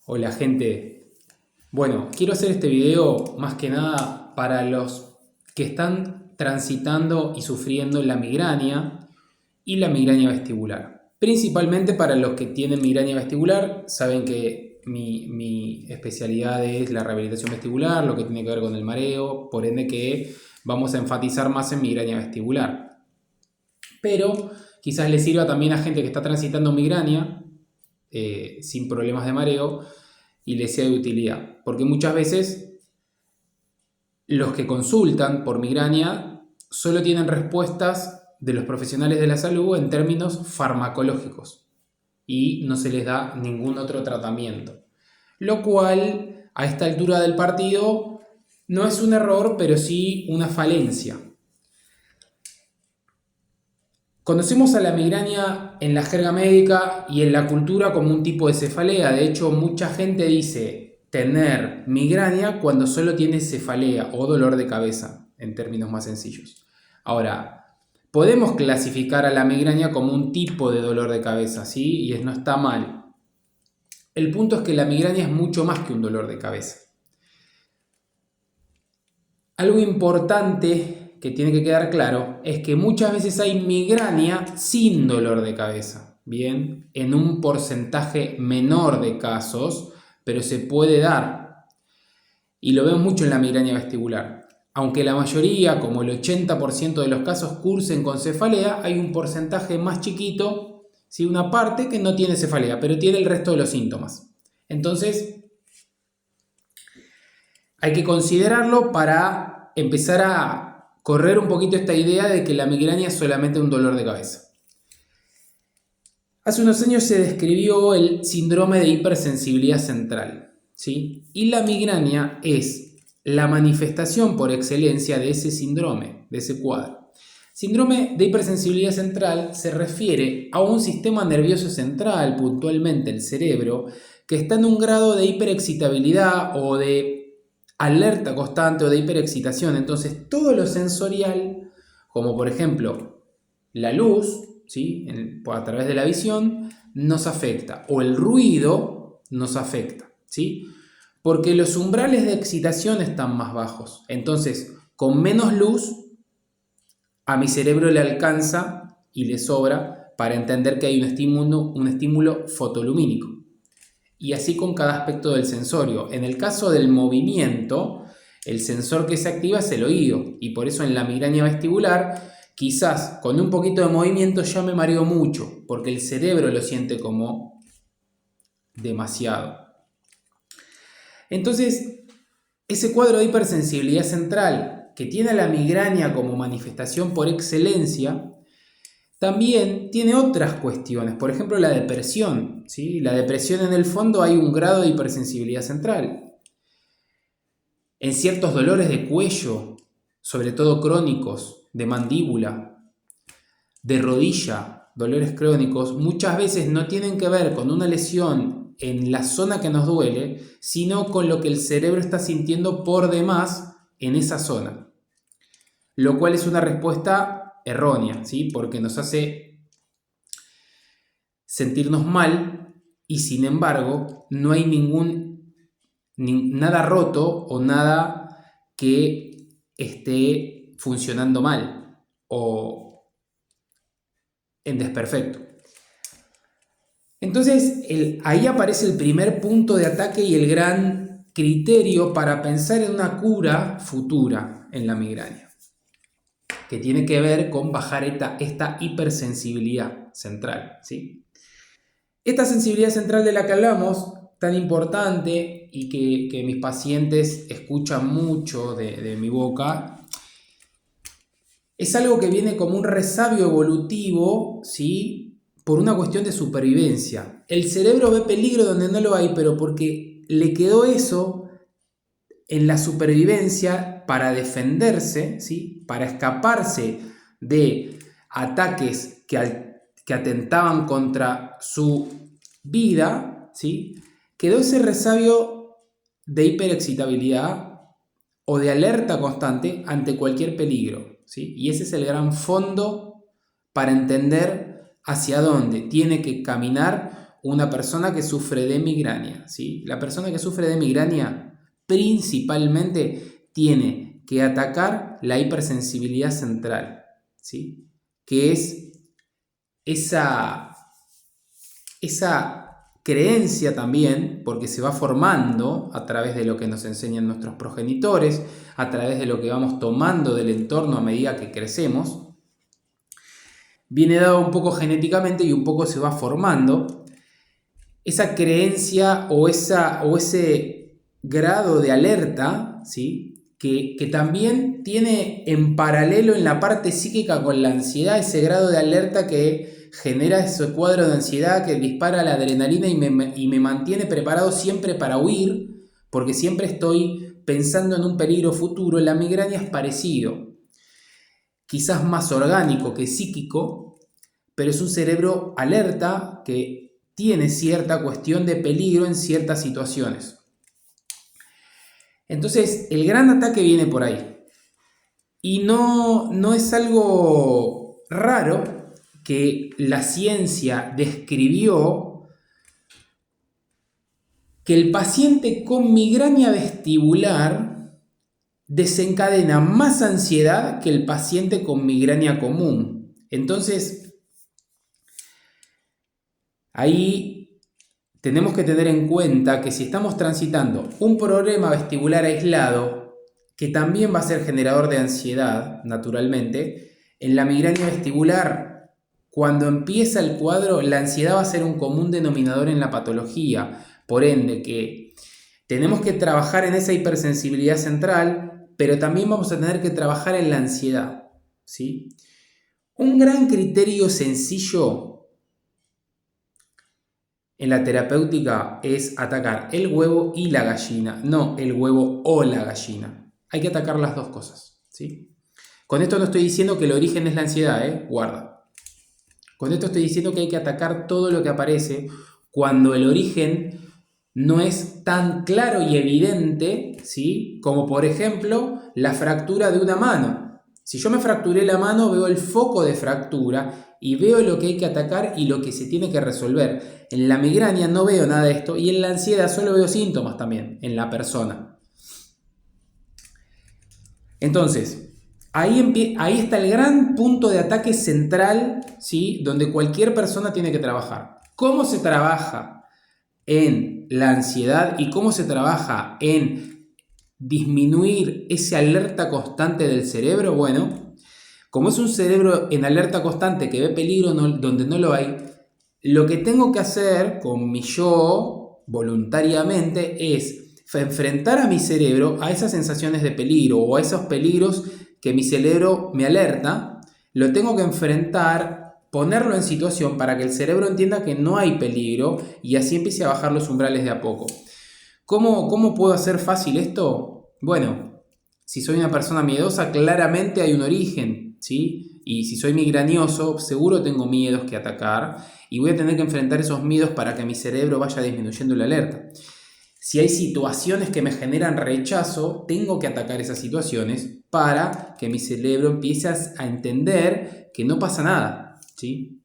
Hola gente, bueno, quiero hacer este video más que nada para los que están transitando y sufriendo la migraña y la migraña vestibular. Principalmente para los que tienen migraña vestibular, saben que mi especialidad es la rehabilitación vestibular, lo que tiene que ver con el mareo, por ende que vamos a enfatizar más en migraña vestibular. Pero quizás les sirva también a gente que está transitando migraña sin problemas de mareo y les sea de utilidad. Porque muchas veces los que consultan por migraña solo tienen respuestas de los profesionales de la salud en términos farmacológicos y no se les da ningún otro tratamiento. Lo cual, a esta altura del partido, no es un error, pero sí una falencia. Conocemos a la migraña en la jerga médica y en la cultura como un tipo de cefalea. De hecho, mucha gente dice tener migraña cuando solo tiene cefalea o dolor de cabeza, en términos más sencillos. Ahora, podemos clasificar a la migraña como un tipo de dolor de cabeza, ¿sí? Y no está mal. El punto es que la migraña es mucho más que un dolor de cabeza. Algo importante que tiene que quedar claro es que muchas veces hay migraña sin dolor de cabeza, bien, en un porcentaje menor de casos, pero se puede dar. Y lo vemos mucho en la migraña vestibular. Aunque la mayoría, como el 80% de los casos, cursen con cefalea, hay un porcentaje más chiquito, ¿sí? Una parte que no tiene cefalea, pero tiene el resto de los síntomas. Entonces, hay que considerarlo para empezar a correr un poquito esta idea de que la migraña es solamente un dolor de cabeza. Hace unos años se describió el síndrome de hipersensibilidad central, ¿sí? Y la migraña es la manifestación por excelencia de ese síndrome, de ese cuadro. Síndrome de hipersensibilidad central se refiere a un sistema nervioso central, puntualmente el cerebro, que está en un grado de hiperexcitabilidad o de alerta constante o de hiperexcitación. Entonces, todo lo sensorial, como por ejemplo la luz, ¿sí? A través de la visión, nos afecta, o el ruido nos afecta, ¿sí? Porque los umbrales de excitación están más bajos. Entonces, con menos luz, a mi cerebro le alcanza y le sobra para entender que hay un estímulo fotolumínico. Y así con cada aspecto del sensorio. En el caso del movimiento, el sensor que se activa es el oído. Y por eso en la migraña vestibular, quizás con un poquito de movimiento ya me mareo mucho, porque el cerebro lo siente como demasiado. Entonces, ese cuadro de hipersensibilidad central que tiene la migraña como manifestación por excelencia, también tiene otras cuestiones, por ejemplo la depresión, ¿sí? La depresión, en el fondo hay un grado de hipersensibilidad central. En ciertos dolores de cuello, sobre todo crónicos, de mandíbula, de rodilla, dolores crónicos, muchas veces no tienen que ver con una lesión en la zona que nos duele, sino con lo que el cerebro está sintiendo por demás en esa zona. Lo cual es una respuesta errónea, ¿sí? Porque nos hace sentirnos mal y sin embargo no hay nada roto o nada que esté funcionando mal o en desperfecto. Entonces ahí aparece el primer punto de ataque y el gran criterio para pensar en una cura futura en la migraña, que tiene que ver con bajar esta hipersensibilidad central, ¿sí? Esta sensibilidad central de la que hablamos, tan importante y que mis pacientes escuchan mucho de mi boca, es algo que viene como un resabio evolutivo, ¿sí? Por una cuestión de supervivencia. El cerebro ve peligro donde no lo hay, pero porque le quedó eso en la supervivencia para defenderse, ¿sí? Para escaparse de ataques que atentaban contra su vida, ¿sí? Quedó ese resabio de hiperexcitabilidad o de alerta constante ante cualquier peligro, ¿sí? Y ese es el gran fondo para entender hacia dónde tiene que caminar una persona que sufre de migraña, ¿sí? La persona que sufre de migraña principalmente tiene que atacar la hipersensibilidad central, ¿sí? Que es esa creencia también, porque se va formando a través de lo que nos enseñan nuestros progenitores, a través de lo que vamos tomando del entorno a medida que crecemos, viene dado un poco genéticamente y un poco se va formando. Esa creencia o ese grado de alerta, ¿sí? Que también tiene en paralelo en la parte psíquica con la ansiedad, ese grado de alerta que genera ese cuadro de ansiedad que dispara la adrenalina y me mantiene preparado siempre para huir, porque siempre estoy pensando en un peligro futuro. La migraña es parecido, quizás más orgánico que psíquico, pero es un cerebro alerta que tiene cierta cuestión de peligro en ciertas situaciones. Entonces, el gran ataque viene por ahí. Y no es algo raro que la ciencia describió que el paciente con migraña vestibular desencadena más ansiedad que el paciente con migraña común. Entonces, ahí tenemos que tener en cuenta que si estamos transitando un problema vestibular aislado, que también va a ser generador de ansiedad, naturalmente, en la migraña vestibular, cuando empieza el cuadro, la ansiedad va a ser un común denominador en la patología. Por ende, que tenemos que trabajar en esa hipersensibilidad central, pero también vamos a tener que trabajar en la ansiedad, ¿sí? Un gran criterio sencillo en la terapéutica es atacar el huevo y la gallina, no el huevo o la gallina. Hay que atacar las dos cosas, ¿sí? Con esto no estoy diciendo que el origen es la ansiedad, guarda. Con esto estoy diciendo que hay que atacar todo lo que aparece cuando el origen no es tan claro y evidente, ¿sí? Como por ejemplo la fractura de una mano. Si yo me fracturé la mano, veo el foco de fractura y veo lo que hay que atacar y lo que se tiene que resolver. En la migraña no veo nada de esto y en la ansiedad solo veo síntomas también en la persona. Entonces, ahí está el gran punto de ataque central, ¿sí? Donde cualquier persona tiene que trabajar. ¿Cómo se trabaja en la ansiedad y cómo se trabaja en disminuir esa alerta constante del cerebro? Bueno, como es un cerebro en alerta constante que ve peligro donde no lo hay, lo que tengo que hacer con mi yo voluntariamente es enfrentar a mi cerebro a esas sensaciones de peligro o a esos peligros que mi cerebro me alerta. Lo tengo que enfrentar, ponerlo en situación para que el cerebro entienda que no hay peligro y así empiece a bajar los umbrales de a poco. ¿Cómo puedo hacer fácil esto? Bueno, si soy una persona miedosa, claramente hay un origen, ¿sí? Y si soy migrañoso, seguro tengo miedos que atacar y voy a tener que enfrentar esos miedos para que mi cerebro vaya disminuyendo la alerta. Si hay situaciones que me generan rechazo, tengo que atacar esas situaciones para que mi cerebro empiece a entender que no pasa nada, ¿sí?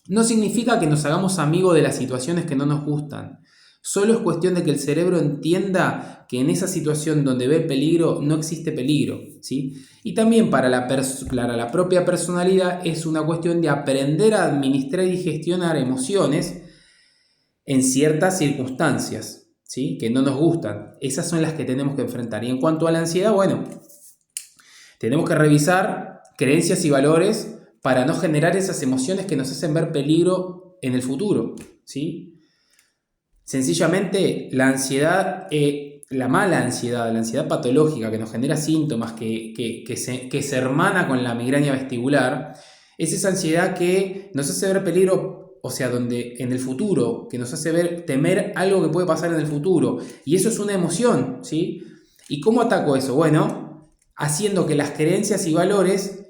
No significa que nos hagamos amigos de las situaciones que no nos gustan. Solo es cuestión de que el cerebro entienda que en esa situación donde ve peligro no existe peligro, ¿sí? Y también para la propia personalidad es una cuestión de aprender a administrar y gestionar emociones en ciertas circunstancias, ¿sí? Que no nos gustan. Esas son las que tenemos que enfrentar. Y en cuanto a la ansiedad, bueno, tenemos que revisar creencias y valores para no generar esas emociones que nos hacen ver peligro en el futuro, ¿sí? Sencillamente, la ansiedad, la mala ansiedad, la ansiedad patológica que nos genera síntomas, que se hermana con la migraña vestibular, es esa ansiedad que nos hace ver peligro, o sea, donde en el futuro, que nos hace temer algo que puede pasar en el futuro. Y eso es una emoción, ¿sí? ¿Y cómo ataco eso? Bueno, haciendo que las creencias y valores,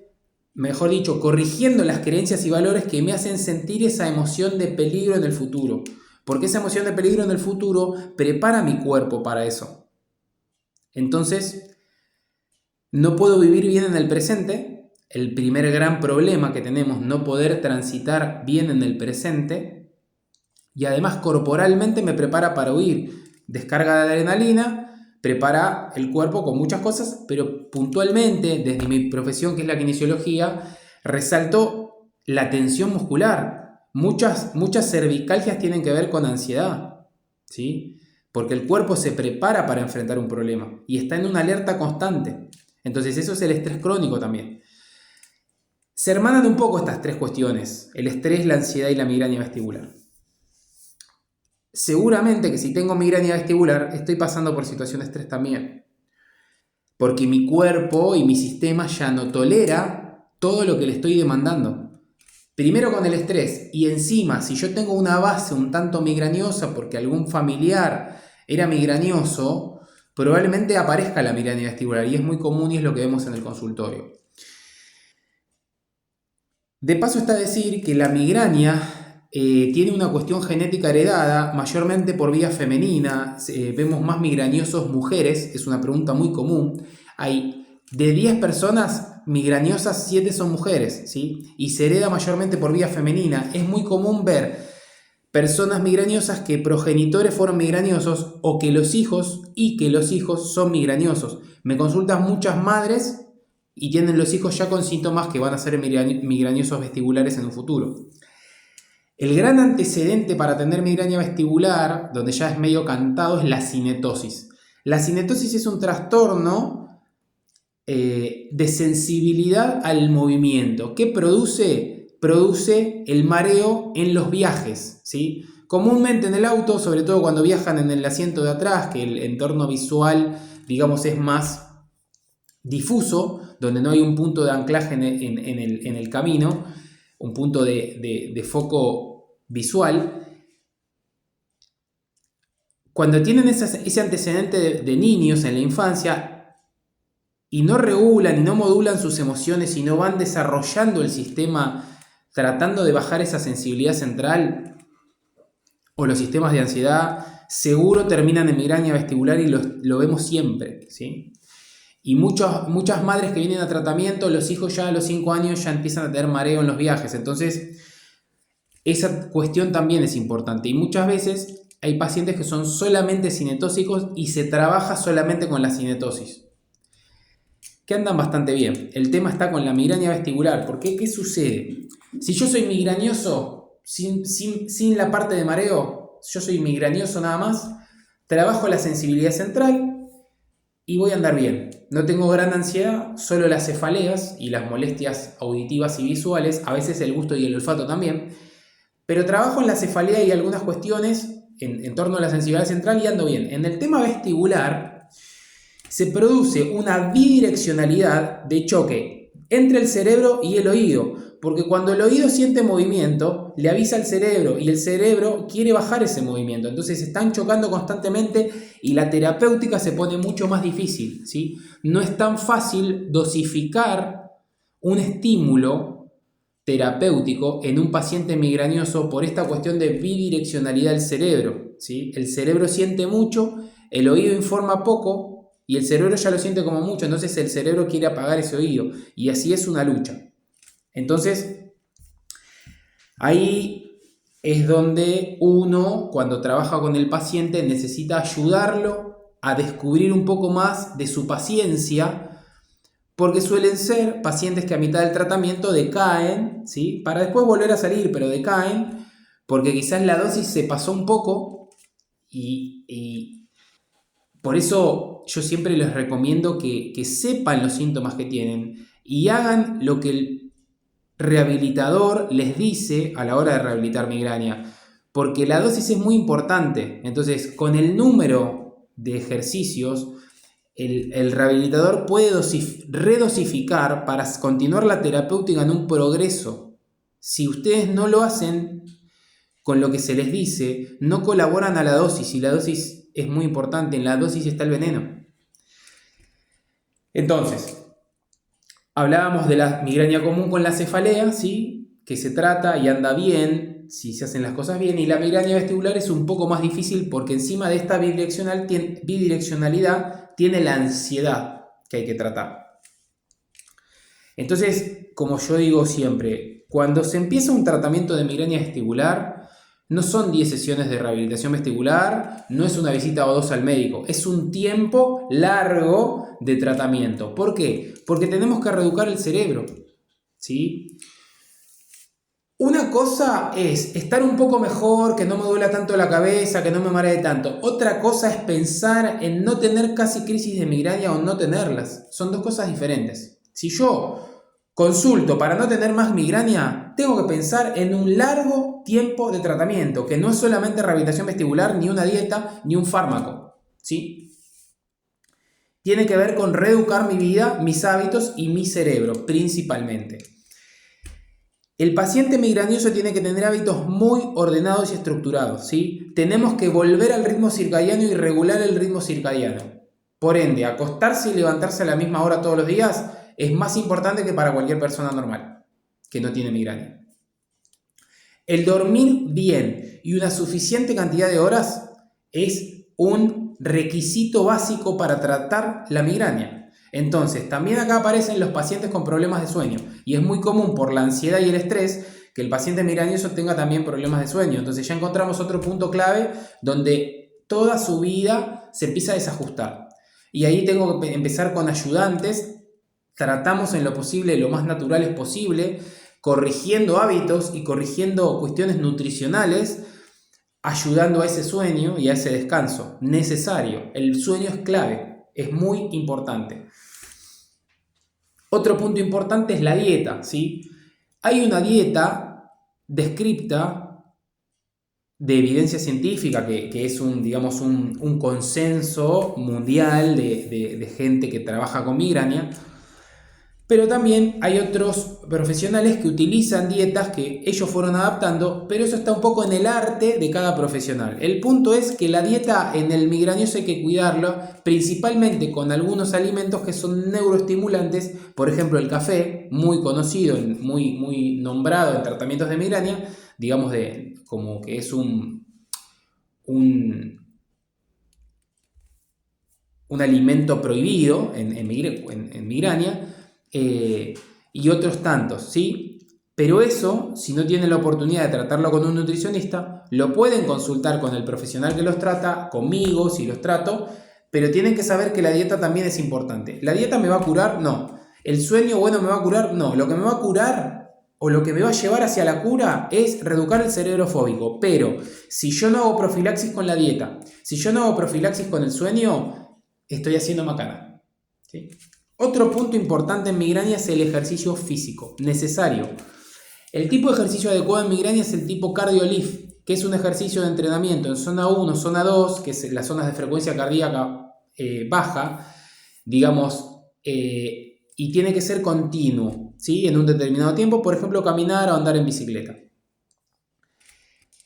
mejor dicho, corrigiendo las creencias y valores que me hacen sentir esa emoción de peligro en el futuro. Porque esa emoción de peligro en el futuro prepara mi cuerpo para eso. Entonces, no puedo vivir bien en el presente. El primer gran problema que tenemos, no poder transitar bien en el presente. y además corporalmente me prepara para huir. Descarga de adrenalina, prepara el cuerpo con muchas cosas, pero puntualmente, desde mi profesión que es la kinesiología, resalto la tensión muscular. Muchas cervicalgias tienen que ver con ansiedad, ¿sí? Porque el cuerpo se prepara para enfrentar un problema y está en una alerta constante. Entonces eso es el estrés crónico también. Se hermanan un poco estas tres cuestiones, el estrés, la ansiedad y la migraña vestibular. Seguramente que si tengo migraña vestibular estoy pasando por situación de estrés también, porque mi cuerpo y mi sistema ya no tolera todo lo que le estoy demandando. Primero con el estrés y encima si yo tengo una base un tanto migrañosa porque algún familiar era migrañoso, probablemente aparezca la migraña vestibular y es muy común y es lo que vemos en el consultorio. De paso está decir que la migraña tiene una cuestión genética heredada, mayormente por vía femenina. Vemos más migrañosos mujeres, es una pregunta muy común. Hay de 10 personas migrañosas, 7 son mujeres, ¿sí? Y se hereda mayormente por vía femenina. Es muy común ver personas migrañosas que progenitores fueron migrañosos o que los hijos son migrañosos. Me consultan muchas madres y tienen los hijos ya con síntomas que van a ser migrañosos vestibulares en un futuro. El gran antecedente para tener migraña vestibular, donde ya es medio cantado, es la cinetosis. La cinetosis es un trastorno de sensibilidad al movimiento. ¿Qué produce? Produce el mareo en los viajes, ¿sí? Comúnmente en el auto, sobre todo cuando viajan en el asiento de atrás, que el entorno visual, digamos, es más difuso, donde no hay un punto de anclaje en el camino, un punto de foco visual. Cuando tienen ese antecedente de niños en la infancia y no regulan y no modulan sus emociones y no van desarrollando el sistema tratando de bajar esa sensibilidad central o los sistemas de ansiedad, seguro terminan en migraña vestibular y lo vemos siempre, ¿sí? Y muchas madres que vienen a tratamiento, los hijos ya a los 5 años ya empiezan a tener mareo en los viajes. Entonces, esa cuestión también es importante. Y muchas veces hay pacientes que son solamente cinetóxicos y se trabaja solamente con la cinetosis, que andan bastante bien. El tema está con la migraña vestibular. ¿Por qué? ¿Qué sucede? Si yo soy migrañoso sin la parte de mareo, yo soy migrañoso nada más, trabajo la sensibilidad central y voy a andar bien. No tengo gran ansiedad, solo las cefaleas y las molestias auditivas y visuales, a veces el gusto y el olfato también, pero trabajo en la cefalea y algunas cuestiones en torno a la sensibilidad central y ando bien. En el tema vestibular se produce una bidireccionalidad de choque entre el cerebro y el oído, porque cuando el oído siente movimiento, le avisa al cerebro y el cerebro quiere bajar ese movimiento. Entonces están chocando constantemente y la terapéutica se pone mucho más difícil, ¿sí? No es tan fácil dosificar un estímulo terapéutico en un paciente migrañoso por esta cuestión de bidireccionalidad del cerebro, ¿sí? El cerebro siente mucho, el oído informa poco y el cerebro ya lo siente como mucho, entonces el cerebro quiere apagar ese oído y así es una lucha. Entonces, ahí es donde uno, cuando trabaja con el paciente, necesita ayudarlo a descubrir un poco más de su paciencia, porque suelen ser pacientes que a mitad del tratamiento decaen, ¿sí? Para después volver a salir, pero decaen, porque quizás la dosis se pasó un poco y por eso yo siempre les recomiendo que sepan los síntomas que tienen y hagan lo que el rehabilitador les dice a la hora de rehabilitar migraña, porque la dosis es muy importante. Entonces, con el número de ejercicios, el rehabilitador puede redosificar para continuar la terapéutica en un progreso. Si ustedes no lo hacen con lo que se les dice, no colaboran a la dosis, y la dosis es muy importante, en la dosis está el veneno. Entonces, hablábamos de la migraña común con la cefalea, ¿sí? Que se trata y anda bien si se hacen las cosas bien, y la migraña vestibular es un poco más difícil porque encima de esta bidireccionalidad tiene la ansiedad que hay que tratar. Entonces, como yo digo siempre, cuando se empieza un tratamiento de migraña vestibular, No son 10 sesiones de rehabilitación vestibular, no es una visita o 2 al médico, es un tiempo largo de tratamiento. ¿Por qué? Porque tenemos que reeducar el cerebro, ¿sí? Una cosa es estar un poco mejor, que no me duela tanto la cabeza, que no me maree tanto. Otra cosa es pensar en no tener casi crisis de migraña o no tenerlas. Son dos cosas diferentes. Si yo consulto para no tener más migraña, tengo que pensar en un largo tiempo de tratamiento, que no es solamente rehabilitación vestibular, ni una dieta, ni un fármaco, ¿sí? Tiene que ver con reeducar mi vida, mis hábitos y mi cerebro, principalmente. El paciente migrañoso tiene que tener hábitos muy ordenados y estructurados, ¿sí? Tenemos que volver al ritmo circadiano y regular el ritmo circadiano. Por ende, acostarse y levantarse a la misma hora todos los días es más importante que para cualquier persona normal que no tiene migraña. El dormir bien y una suficiente cantidad de horas es un requisito básico para tratar la migraña. Entonces, también acá aparecen los pacientes con problemas de sueño y es muy común por la ansiedad y el estrés que el paciente migrañoso tenga también problemas de sueño. Entonces ya encontramos otro punto clave donde toda su vida se empieza a desajustar. Y ahí tengo que empezar con ayudantes. Tratamos en lo posible, lo más naturales posible, corrigiendo hábitos y corrigiendo cuestiones nutricionales, ayudando a ese sueño y a ese descanso necesario. El sueño es clave, es muy importante. Otro punto importante es la dieta, ¿sí? Hay una dieta descripta de evidencia científica que es un consenso mundial de gente que trabaja con migraña. Pero también hay otros profesionales que utilizan dietas que ellos fueron adaptando, pero eso está un poco en el arte de cada profesional. El punto es que la dieta en el migrañoso hay que cuidarla, principalmente con algunos alimentos que son neuroestimulantes, por ejemplo el café, muy conocido, muy nombrado en tratamientos de migraña, digamos como que es un alimento prohibido en migraña. Y otros tantos, ¿sí? Pero eso, si no tienen la oportunidad de tratarlo con un nutricionista, lo pueden consultar con el profesional que los trata, conmigo si los trato, pero tienen que saber que la dieta también es importante. ¿La dieta me va a curar? No. ¿El sueño bueno me va a curar? No. Lo que me va a curar o lo que me va a llevar hacia la cura es reeducar el cerebro fóbico. Pero si yo no hago profilaxis con la dieta, si yo no hago profilaxis con el sueño, estoy haciendo macana, ¿sí? Otro punto importante en migraña es el ejercicio físico, necesario. El tipo de ejercicio adecuado en migraña es el tipo cardio-lift, que es un ejercicio de entrenamiento en zona 1, zona 2, que es las zonas de frecuencia cardíaca baja, y tiene que ser continuo, ¿sí? En un determinado tiempo, por ejemplo, caminar o andar en bicicleta.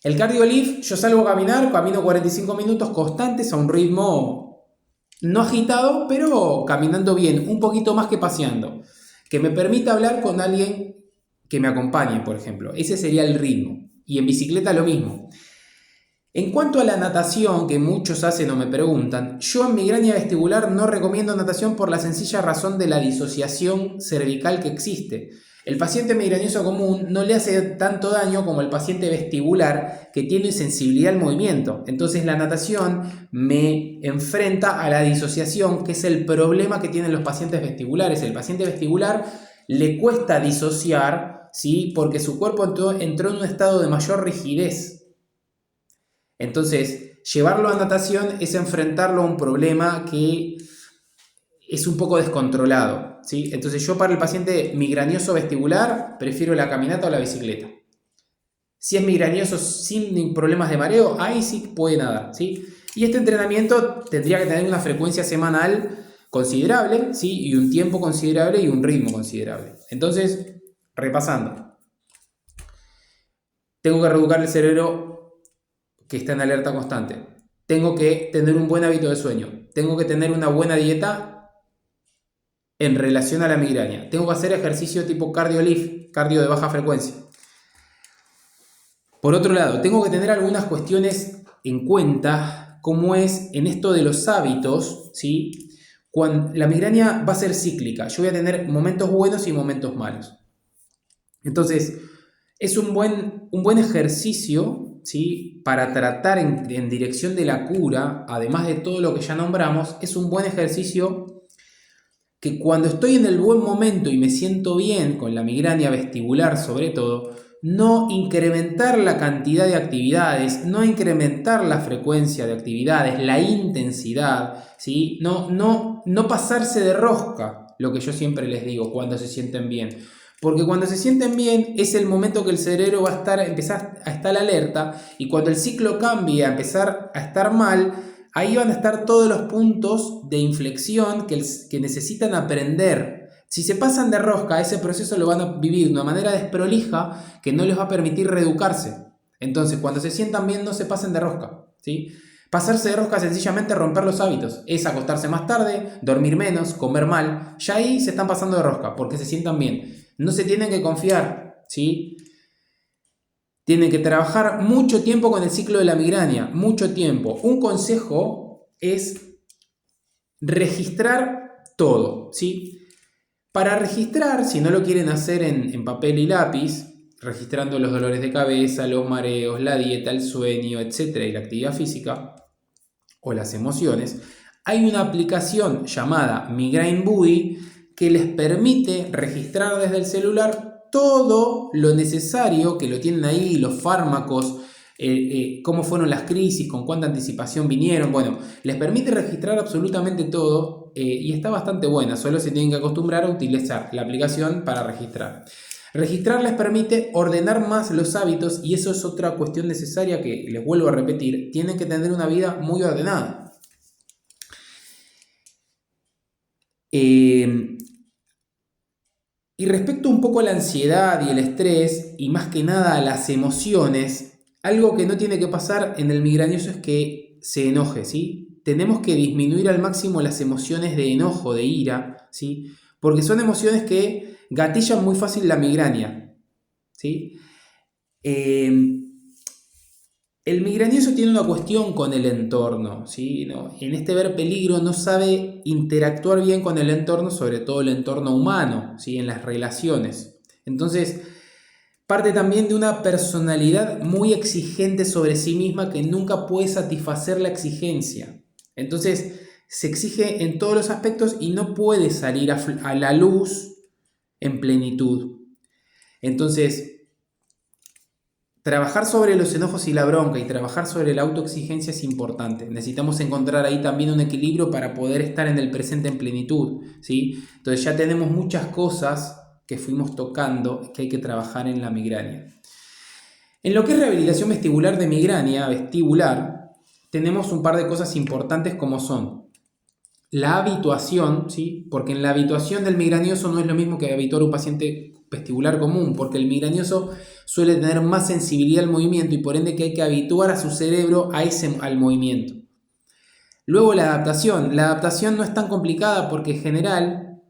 El cardio-lift, yo salgo a caminar, camino 45 minutos constantes a un ritmo no agitado, pero caminando bien, un poquito más que paseando, que me permita hablar con alguien que me acompañe, por ejemplo. Ese sería el ritmo. Y en bicicleta lo mismo. En cuanto a la natación, que muchos hacen o me preguntan, yo en migraña vestibular no recomiendo natación por la sencilla razón de la disociación cervical que existe. El paciente migrañoso común no le hace tanto daño como el paciente vestibular que tiene sensibilidad al movimiento. Entonces la natación me enfrenta a la disociación, que es el problema que tienen los pacientes vestibulares. El paciente vestibular le cuesta disociar, ¿sí? Porque su cuerpo entró en un estado de mayor rigidez. Entonces, llevarlo a natación es enfrentarlo a un problema que es un poco descontrolado, ¿sí? Entonces yo para el paciente migrañoso vestibular prefiero la caminata o la bicicleta. Si es migrañoso sin problemas de mareo, ahí sí puede nadar, ¿sí? Y este entrenamiento tendría que tener una frecuencia semanal considerable, ¿sí? Y un tiempo considerable y un ritmo considerable. Entonces, repasando. Tengo que reeducar el cerebro que está en alerta constante. Tengo que tener un buen hábito de sueño. Tengo que tener una buena dieta en relación a la migraña. Tengo que hacer ejercicio tipo cardio-lift, cardio de baja frecuencia. Por otro lado, tengo que tener algunas cuestiones en cuenta, como es en esto de los hábitos, ¿sí? Cuando la migraña va a ser cíclica. Yo voy a tener momentos buenos y momentos malos. Entonces, es un buen ejercicio, ¿sí? Para tratar en dirección de la cura, además de todo lo que ya nombramos, es un buen ejercicio que cuando estoy en el buen momento y me siento bien, con la migraña vestibular sobre todo, no incrementar la cantidad de actividades, no incrementar la frecuencia de actividades, la intensidad, ¿sí? No pasarse de rosca, lo que yo siempre les digo cuando se sienten bien. Porque cuando se sienten bien es el momento que el cerebro va a empezar a estar alerta, y cuando el ciclo cambie a empezar a estar mal, ahí van a estar todos los puntos de inflexión que necesitan aprender. Si se pasan de rosca, ese proceso lo van a vivir de una manera desprolija que no les va a permitir reeducarse. Entonces, cuando se sientan bien, no se pasen de rosca, ¿sí? Pasarse de rosca es sencillamente romper los hábitos. Es acostarse más tarde, dormir menos, comer mal. Ya ahí se están pasando de rosca porque se sientan bien. No se tienen que confiar, ¿sí? Tienen que trabajar mucho tiempo con el ciclo de la migraña, mucho tiempo. Un consejo es registrar todo, ¿sí? Para registrar, si no lo quieren hacer en papel y lápiz, registrando los dolores de cabeza, los mareos, la dieta, el sueño, etcétera, y la actividad física o las emociones, hay una aplicación llamada Migraine Buddy que les permite registrar desde el celular todo lo necesario, que lo tienen ahí, los fármacos, cómo fueron las crisis, con cuánta anticipación vinieron. Bueno, les permite registrar absolutamente todo, y está bastante buena. Solo se tienen que acostumbrar a utilizar la aplicación para registrar. Registrar les permite ordenar más los hábitos, y eso es otra cuestión necesaria que les vuelvo a repetir. Tienen que tener una vida muy ordenada. Y respecto un poco a la ansiedad y el estrés, y más que nada a las emociones, algo que no tiene que pasar en el migrañoso es que se enoje, ¿sí? Tenemos que disminuir al máximo las emociones de enojo, de ira, ¿sí? Porque son emociones que gatillan muy fácil la migraña, ¿sí? El migrañoso tiene una cuestión con el entorno, ¿sí? En este ver peligro no sabe interactuar bien con el entorno, sobre todo el entorno humano, ¿sí? En las relaciones. Entonces, parte también de una personalidad muy exigente sobre sí misma que nunca puede satisfacer la exigencia. Entonces, se exige en todos los aspectos y no puede salir a la luz en plenitud. Entonces, trabajar sobre los enojos y la bronca y trabajar sobre la autoexigencia es importante. Necesitamos encontrar ahí también un equilibrio para poder estar en el presente en plenitud, ¿sí? Entonces ya tenemos muchas cosas que fuimos tocando que hay que trabajar en la migraña. En lo que es rehabilitación vestibular de migraña, tenemos un par de cosas importantes como son la habituación, ¿sí? Porque en la habituación del migrañoso no es lo mismo que habituar a un paciente vestibular común, porque el migrañoso suele tener más sensibilidad al movimiento y por ende que hay que habituar a su cerebro al movimiento. Luego la adaptación. La adaptación no es tan complicada porque en general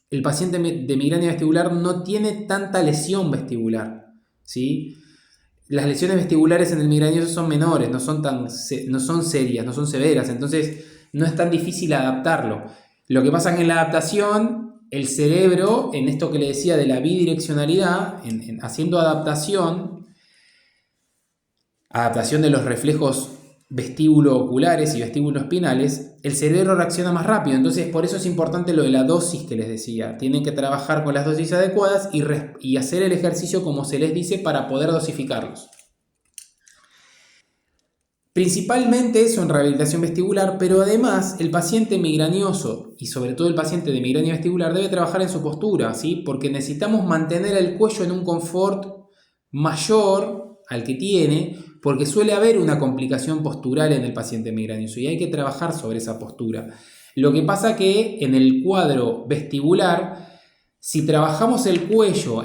el paciente de migraña vestibular no tiene tanta lesión vestibular, ¿sí? Las lesiones vestibulares en el migrañoso son menores, no son serias, no son severas, entonces no es tan difícil adaptarlo. Lo que pasa es que en la adaptación, el cerebro, en esto que le decía de la bidireccionalidad, haciendo adaptación de los reflejos vestíbulo-oculares y vestíbulo-espinales, el cerebro reacciona más rápido. Entonces, por eso es importante lo de la dosis que les decía. Tienen que trabajar con las dosis adecuadas y hacer el ejercicio como se les dice para poder dosificarlos. Principalmente eso en rehabilitación vestibular, pero además el paciente migrañoso y sobre todo el paciente de migraña vestibular debe trabajar en su postura, ¿sí? Porque necesitamos mantener el cuello en un confort mayor al que tiene, porque suele haber una complicación postural en el paciente migrañoso y hay que trabajar sobre esa postura. Lo que pasa que en el cuadro vestibular, si trabajamos el cuello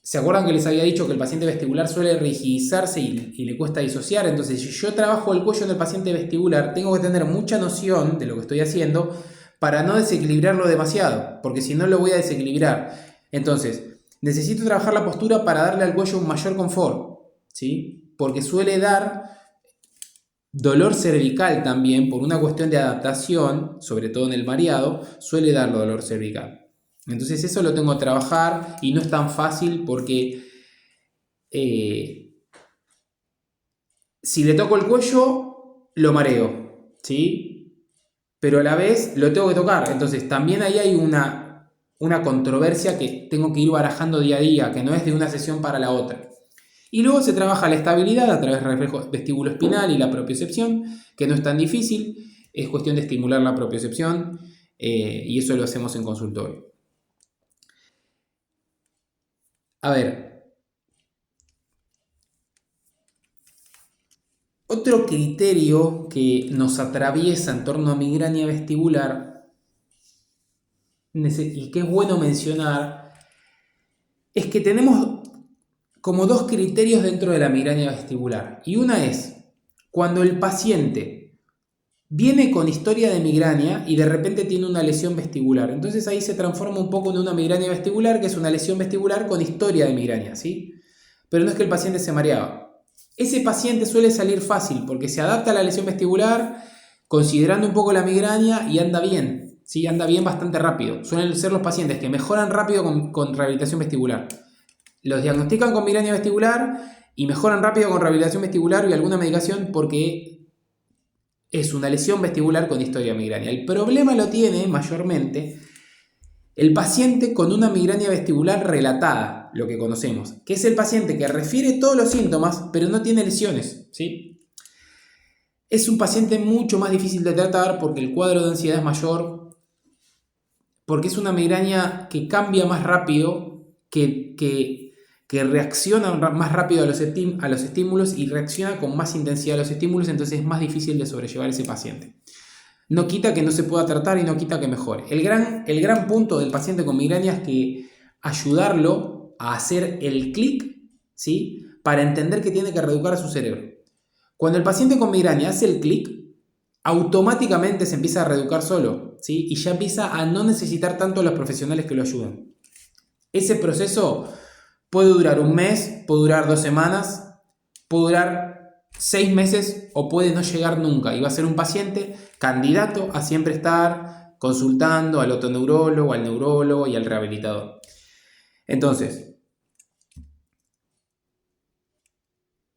¿se acuerdan que les había dicho que el paciente vestibular suele rigidizarse y le cuesta disociar? Entonces, si yo trabajo el cuello en el paciente vestibular, tengo que tener mucha noción de lo que estoy haciendo para no desequilibrarlo demasiado, porque si no lo voy a desequilibrar. Entonces, necesito trabajar la postura para darle al cuello un mayor confort, ¿sí? Porque suele dar dolor cervical también, por una cuestión de adaptación, sobre todo en el mareado, suele dar dolor cervical. Entonces eso lo tengo que trabajar y no es tan fácil porque Si le toco el cuello, lo mareo, ¿sí? Pero a la vez lo tengo que tocar. Entonces también ahí hay una controversia que tengo que ir barajando día a día, que no es de una sesión para la otra. Y luego se trabaja la estabilidad a través del reflejo vestíbulo-espinal y la propiocepción, que no es tan difícil, es cuestión de estimular la propiocepción y eso lo hacemos en consultorio. A ver, otro criterio que nos atraviesa en torno a migraña vestibular y que es bueno mencionar es que tenemos como dos criterios dentro de la migraña vestibular. Y una es cuando el paciente viene con historia de migraña y de repente tiene una lesión vestibular. Entonces ahí se transforma un poco en una migraña vestibular, que es una lesión vestibular con historia de migraña, ¿sí? Pero no es que el paciente se mareaba. Ese paciente suele salir fácil porque se adapta a la lesión vestibular considerando un poco la migraña y anda bien, ¿sí? Anda bien bastante rápido. Suelen ser los pacientes que mejoran rápido con rehabilitación vestibular. Los diagnostican con migraña vestibular y mejoran rápido con rehabilitación vestibular y alguna medicación porque es una lesión vestibular con historia de migraña. El problema lo tiene mayormente el paciente con una migraña vestibular relatada, lo que conocemos, que es el paciente que refiere todos los síntomas pero no tiene lesiones, ¿sí? Es un paciente mucho más difícil de tratar porque el cuadro de ansiedad es mayor, porque es una migraña que cambia más rápido, que reacciona más rápido a los estímulos y reacciona con más intensidad a los estímulos, entonces es más difícil de sobrellevar ese paciente. No quita que no se pueda tratar y no quita que mejore. El gran punto del paciente con migraña es que ayudarlo a hacer el clic, ¿sí? Para entender que tiene que reeducar a su cerebro. Cuando el paciente con migraña hace el clic, automáticamente se empieza a reeducar solo, ¿sí? Y ya empieza a no necesitar tanto a los profesionales que lo ayuden. Ese proceso puede durar un mes, puede durar 2 semanas, puede durar 6 meses o puede no llegar nunca y va a ser un paciente candidato a siempre estar consultando al otoneurólogo, al neurólogo y al rehabilitador. Entonces,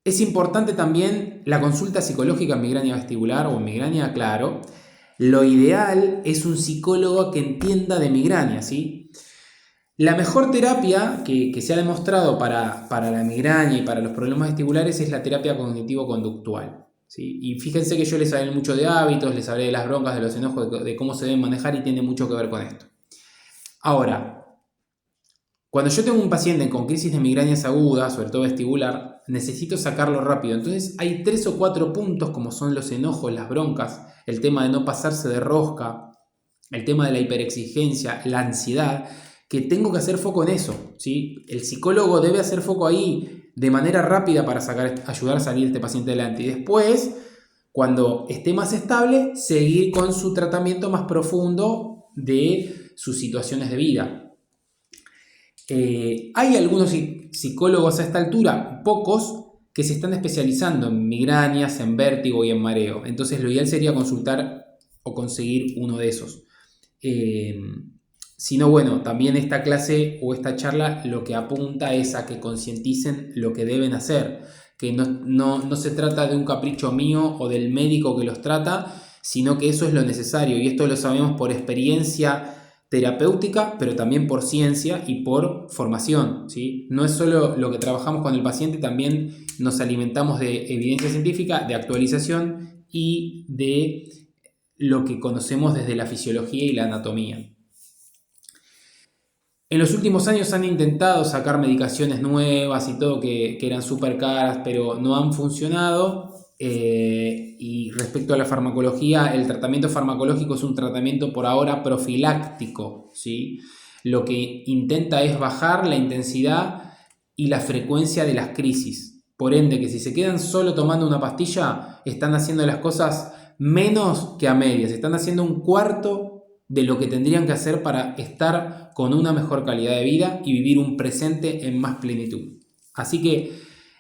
es importante también la consulta psicológica en migraña vestibular o en migraña, claro. Lo ideal es un psicólogo que entienda de migraña, ¿sí? La mejor terapia que se ha demostrado para la migraña y para los problemas vestibulares es la terapia cognitivo-conductual, ¿sí? Y fíjense que yo les hablé mucho de hábitos, les hablé de las broncas, de los enojos, de cómo se deben manejar y tiene mucho que ver con esto. Ahora, cuando yo tengo un paciente con crisis de migrañas agudas, sobre todo vestibular, necesito sacarlo rápido. Entonces hay 3 o 4 puntos como son los enojos, las broncas, el tema de no pasarse de rosca, el tema de la hiperexigencia, la ansiedad, que tengo que hacer foco en eso, ¿sí? El psicólogo debe hacer foco ahí de manera rápida para ayudar a salir este paciente adelante. Y después, cuando esté más estable, seguir con su tratamiento más profundo de sus situaciones de vida. Hay algunos psicólogos a esta altura, pocos, que se están especializando en migrañas, en vértigo y en mareo. Entonces lo ideal sería consultar o conseguir uno de esos. Si no, bueno, también esta clase o esta charla lo que apunta es a que concienticen lo que deben hacer, que no se trata de un capricho mío o del médico que los trata, sino que eso es lo necesario y esto lo sabemos por experiencia terapéutica, pero también por ciencia y por formación, ¿sí? No es solo lo que trabajamos con el paciente, también nos alimentamos de evidencia científica, de actualización y de lo que conocemos desde la fisiología y la anatomía. En los últimos años han intentado sacar medicaciones nuevas y todo que eran súper caras, pero no han funcionado. Y respecto a la farmacología, el tratamiento farmacológico es un tratamiento por ahora profiláctico, ¿sí? Lo que intenta es bajar la intensidad y la frecuencia de las crisis. Por ende, que si se quedan solo tomando una pastilla, están haciendo las cosas menos que a medias, están haciendo un cuarto de lo que tendrían que hacer para estar con una mejor calidad de vida y vivir un presente en más plenitud. Así que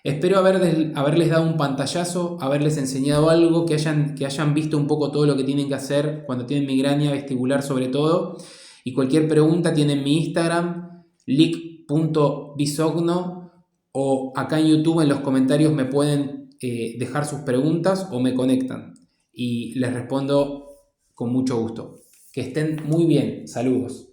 espero haberles dado un pantallazo, haberles enseñado algo, que hayan visto un poco todo lo que tienen que hacer cuando tienen migraña vestibular sobre todo. Y cualquier pregunta tienen mi Instagram, lic.bisogno, o acá en YouTube en los comentarios me pueden dejar sus preguntas o me conectan y les respondo con mucho gusto. Que estén muy bien. Saludos.